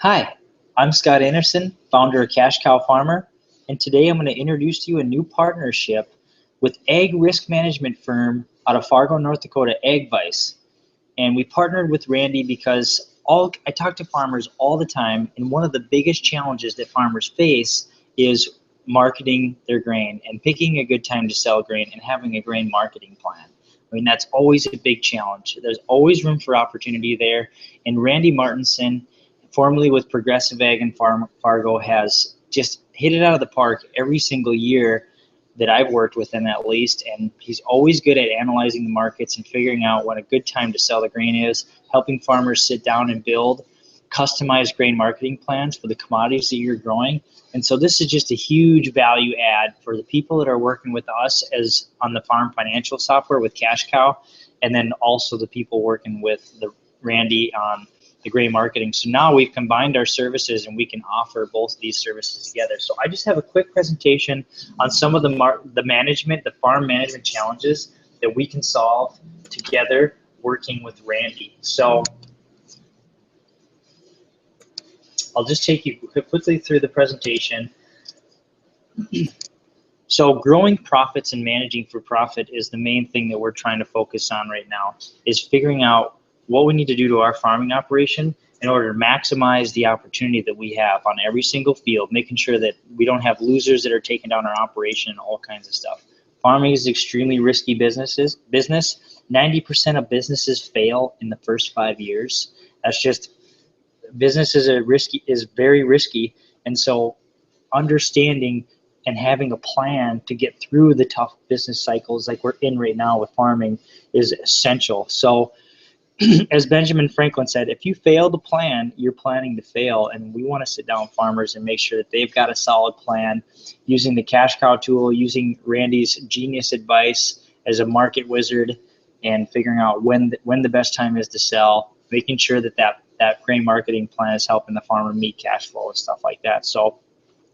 Hi, I'm Scott Anderson, founder of Cash Cow Farmer, and today I'm going to introduce to you a new partnership with ag risk management firm out of Fargo, North Dakota, Agvice. And we partnered with Randy because I talk to farmers all the time, and one of the biggest challenges that farmers face is marketing their grain and picking a good time to sell grain and having a grain marketing plan. I mean, that's always a big challenge. There's always room for opportunity there. And Randy Martinson, formerly with Progressive Ag and Fargo, has just hit it out of the park every single year that I've worked with him at least, and he's always good at analyzing the markets and figuring out when a good time to sell the grain is, helping farmers sit down and build customized grain marketing plans for the commodities that you're growing. And so this is just a huge value add for the people that are working with us as on the farm financial software with Cash Cow, and then also the people working with the Randy on the grain marketing. So now we've combined our services and we can offer both of these services together. So I just have a quick presentation on some of the farm management challenges that we can solve together working with Randy. So I'll just take you quickly through the presentation. So growing profits and managing for profit is the main thing that we're trying to focus on right now, is figuring out what we need to do to our farming operation in order to maximize the opportunity that we have on every single field, making sure that we don't have losers that are taking down our operation and all kinds of stuff. Farming is extremely risky business. 90% of businesses fail in the first 5 years. That's just, business is very risky. And so understanding and having a plan to get through the tough business cycles like we're in right now with farming is essential. So as Benjamin Franklin said, if you fail to plan, you're planning to fail. And we want to sit down with farmers and make sure that they've got a solid plan using the Cash Cow tool, using Randy's genius advice as a market wizard, and figuring out when the best time is to sell, making sure that grain marketing plan is helping the farmer meet cash flow and stuff like that. So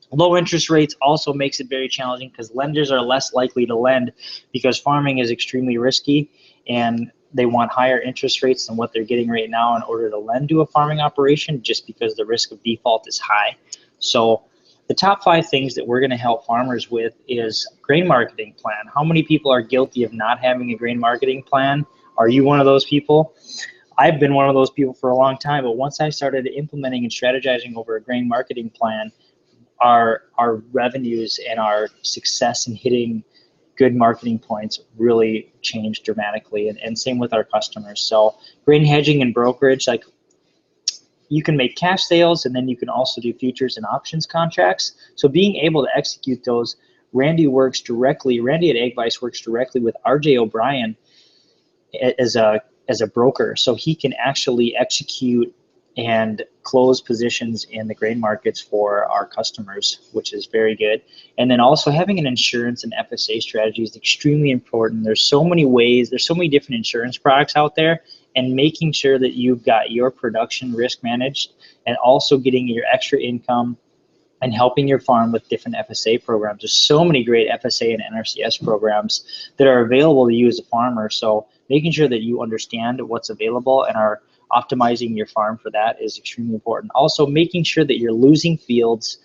low interest rates also makes it very challenging because lenders are less likely to lend because farming is extremely risky, and they want higher interest rates than what they're getting right now in order to lend to a farming operation, just because the risk of default is high. So the top 5 things that we're going to help farmers with is grain marketing plan. How many people are guilty of not having a grain marketing plan? Are you one of those people? I've been one of those people for a long time, but once I started implementing and strategizing over a grain marketing plan, our revenues and our success in hitting good marketing points really changed dramatically, and same with our customers. So grain hedging and brokerage, like, you can make cash sales and then you can also do futures and options contracts. So being able to execute those, Randy at Agvice works directly with RJ O'Brien as a broker, so he can actually execute and close positions in the grain markets for our customers, which is very good. And then also having an insurance and FSA strategy is extremely important. There's so many ways, there's so many different insurance products out there, and making sure that you've got your production risk managed and also getting your extra income and helping your farm with different FSA programs. There's so many great FSA and NRCS programs that are available to you as a farmer. So making sure that you understand what's available and are optimizing your farm for that is extremely important. Also, making sure that your losing fields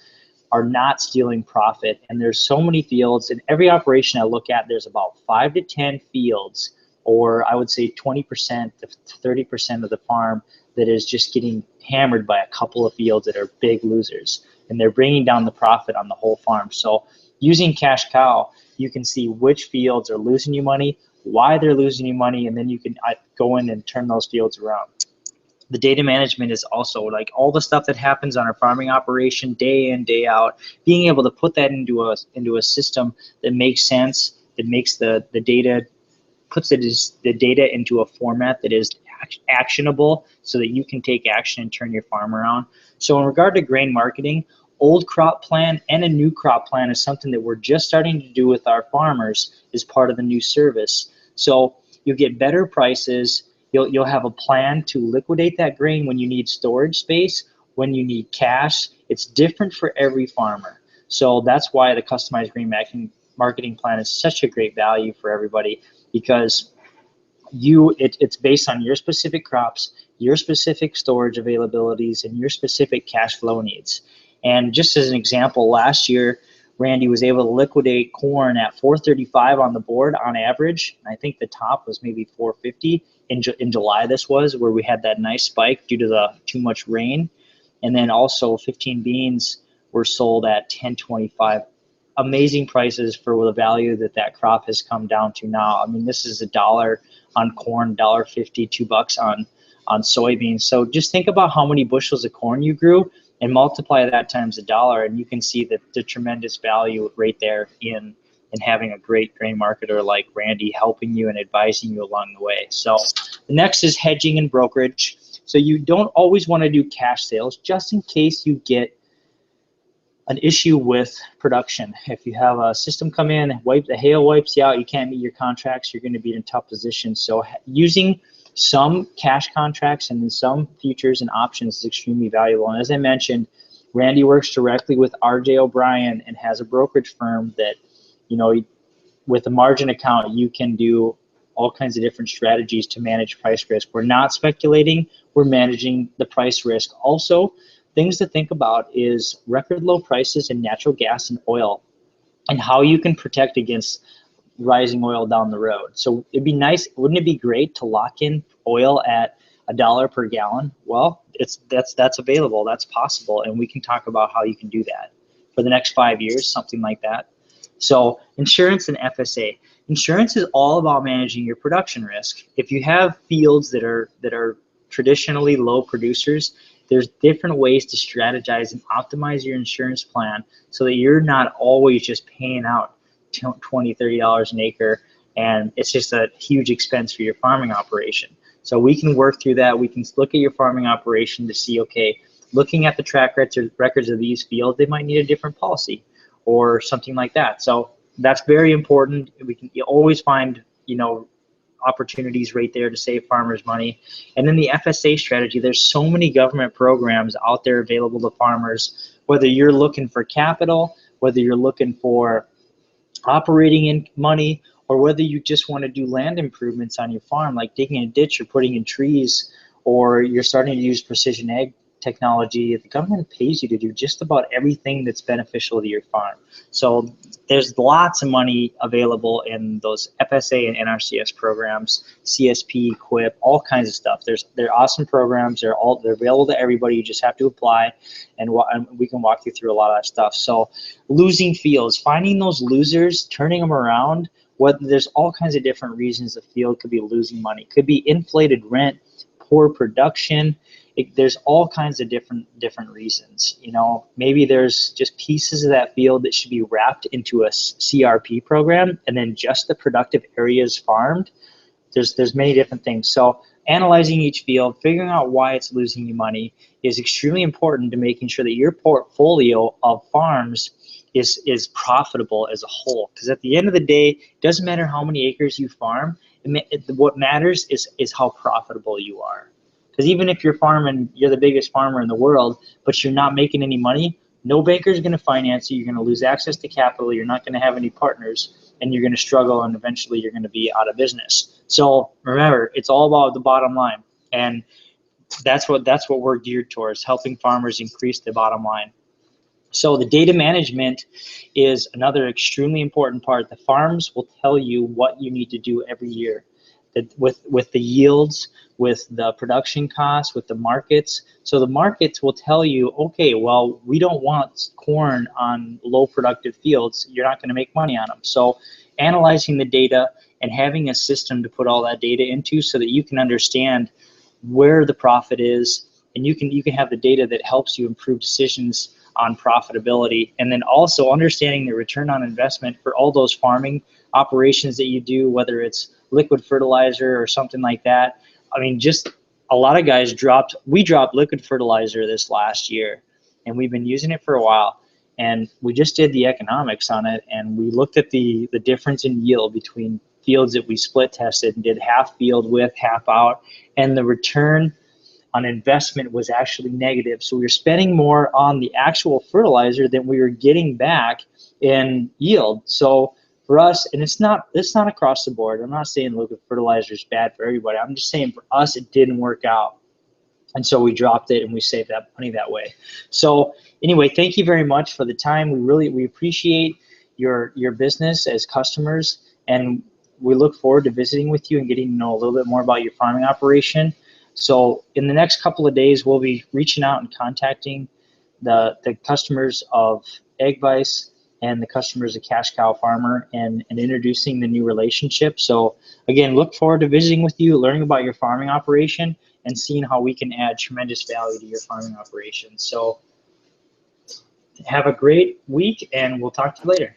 are not stealing profit. And there's so many fields in every operation I look at. There's about 5 to 10 fields, or I would say 20% to 30% of the farm that is just getting hammered by a couple of fields that are big losers, and they're bringing down the profit on the whole farm. So using Cash Cow, you can see which fields are losing you money, why they're losing you money, and then you can go in and turn those fields around. The data management is also, like, all the stuff that happens on our farming operation day in, day out, being able to put that into a system that makes sense, that makes the data, puts the data into a format that is actionable so that you can take action and turn your farm around. So in regard to grain marketing, old crop plan and a new crop plan is something that we're just starting to do with our farmers as part of the new service. So you'll get better prices. You'll have a plan to liquidate that grain when you need storage space, when you need cash. It's different for every farmer. So that's why the customized grain marketing plan is such a great value for everybody, because it's based on your specific crops, your specific storage availabilities and your specific cash flow needs. And just as an example, last year, Randy was able to liquidate corn at 435 on the board on average. I think the top was maybe 450 in July. This was where we had that nice spike due to the too much rain. And then also 15 beans were sold at 1025. Amazing prices for the value that crop has come down to now. I mean, this is $1 on corn, $1.50, $2 on soybeans. So just think about how many bushels of corn you grew and multiply that times $1, and you can see that the tremendous value right there in having a great grain marketer like Randy helping you and advising you along the way. So the next is hedging and brokerage. So you don't always want to do cash sales just in case you get an issue with production. If you have a system come in, the hail wipes you out, you can't meet your contracts, you're going to be in a tough position. So using some cash contracts and then some futures and options is extremely valuable. And as I mentioned, Randy works directly with RJ O'Brien and has a brokerage firm that, you know, with a margin account, you can do all kinds of different strategies to manage price risk. We're not speculating, we're managing the price risk. Also, things to think about is record low prices in natural gas and oil and how you can protect against rising oil down the road. So it'd be nice, wouldn't it be great to lock in oil at $1 per gallon? Well, that's available, that's possible, and we can talk about how you can do that for the next 5 years, something like that. So insurance and FSA. Insurance is all about managing your production risk. If you have fields that are traditionally low producers, there's different ways to strategize and optimize your insurance plan so that you're not always just paying out $20, $30 an acre, and it's just a huge expense for your farming operation. So we can work through that. We can look at your farming operation to see, okay, looking at the track records of these fields, they might need a different policy or something like that. So that's very important. You always find, you know, opportunities right there to save farmers money. And then the FSA strategy, there's so many government programs out there available to farmers, whether you're looking for capital, whether you're looking for operating in money, or whether you just want to do land improvements on your farm, like digging a ditch or putting in trees, or you're starting to use precision ag technology. The government pays you to do just about everything that's beneficial to your farm. So there's lots of money available in those FSA and NRCS programs, CSP, QUIP, all kinds of stuff. They're awesome programs. They're available to everybody. You just have to apply, and we can walk you through a lot of that stuff. So losing fields, finding those losers, turning them around. There's all kinds of different reasons a field could be losing money. Could be inflated rent, poor production. There's all kinds of different reasons. You know, maybe there's just pieces of that field that should be wrapped into a CRP program, and then just the productive areas farmed. There's many different things. So analyzing each field, figuring out why it's losing you money is extremely important to making sure that your portfolio of farms is profitable as a whole. Because at the end of the day, it doesn't matter how many acres you farm. What matters is how profitable you are. Because even if you're farming, you're the biggest farmer in the world, but you're not making any money, no banker is going to finance you. You're going to lose access to capital. You're not going to have any partners, and you're going to struggle, and eventually you're going to be out of business. So remember, it's all about the bottom line, and that's what we're geared towards, helping farmers increase the bottom line. So the data management is another extremely important part. The farms will tell you what you need to do every year. With the yields, with the production costs, with the markets. So the markets will tell you, okay, well, we don't want corn on low productive fields. You're not going to make money on them. So analyzing the data and having a system to put all that data into so that you can understand where the profit is, and you can have the data that helps you improve decisions on profitability, and then also understanding the return on investment for all those farming operations that you do, whether it's liquid fertilizer or something like that. I mean, just a lot of guys we dropped liquid fertilizer this last year, and we've been using it for a while, and we just did the economics on it, and we looked at the difference in yield between fields that we split tested and did half field with, half out, and the return on investment was actually negative. So we were spending more on the actual fertilizer than we were getting back in yield. So for us, and it's not across the board. I'm not saying liquid fertilizer is bad for everybody. I'm just saying for us, it didn't work out. And so we dropped it and we saved that money that way. So anyway, thank you very much for the time. We appreciate your business as customers, and we look forward to visiting with you and getting to know a little bit more about your farming operation. So in the next couple of days, we'll be reaching out and contacting the customers of Agvice and the customers of Cash Cow Farmer, and introducing the new relationship. So again, look forward to visiting with you, learning about your farming operation, and seeing how we can add tremendous value to your farming operation. So have a great week, and we'll talk to you later.